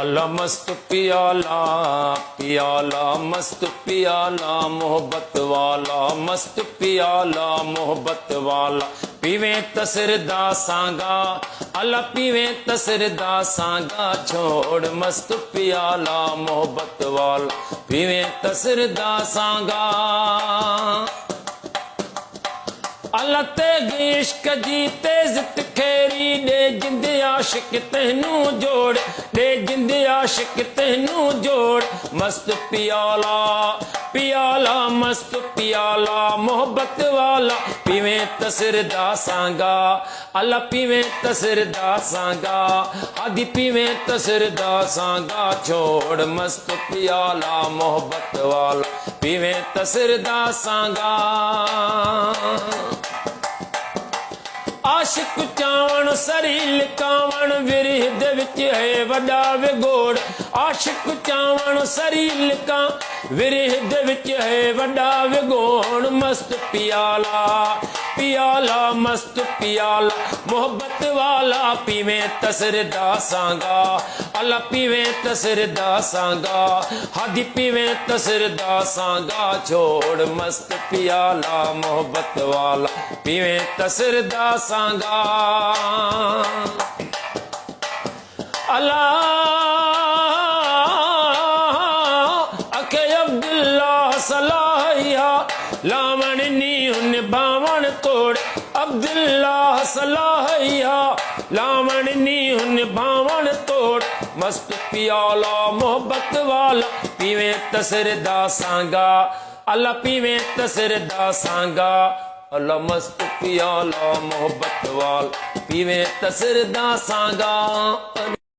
अल्लाह मस्त पियाला पियाला मस्त पियाला मोहब्बत वाला मस्त पियाला मोहब्बत वाला पीवे तसरदा सांगा अल्लाह पीवे तसरदा सांगा छोड़ मस्त पियाला मोहब्बत वाला पीवे तसरदा सांगा अल्लाह ते इश्क जी तेज तखेरी दे जिंद आशिक तेनू जोड़ दे जिंद आशिक तेनू जोड़ मस्त पियाला पियाला मस्त पियाला मोहब्बत वाला पीवे तसरदा सांगा अल्लाह पीवे तसरदा सांगा आदि पीवे तसरदा सांगा छोड़ मस्त पियाला मोहब्बत वाला पीवे तसरदा सांगा आशिक चावण सरील कावण विरह विच है वड़ा विगोड़ आशिक चावण सरील का विरह विच है वड़ा विगोड़ मस्त पियाला पियाला मस्त पियाला मोहब्बत वाला पीवे तसरदा सांगा अल्लाह पीवे तसरदा सांगा हादी पीवे तसरदा सांगा छोड़ मस्त पियाला मोहब्बत वाला पीवे तसरदा सांगा अल्लाह अके अब्दुल्ला सलाहिया लावण नी उन बावण तोड़ अब्दुल्ला सलाहिया लावण नी उन बावण तोड़ मस्त पियाला मोहब्बत वाला पीवे तसरदा सांगा अल्लाह पीवे तसरदा सांगा अल्लाह मस्त पियाला मोहब्बत वाला पीवे तसरदा सांगा।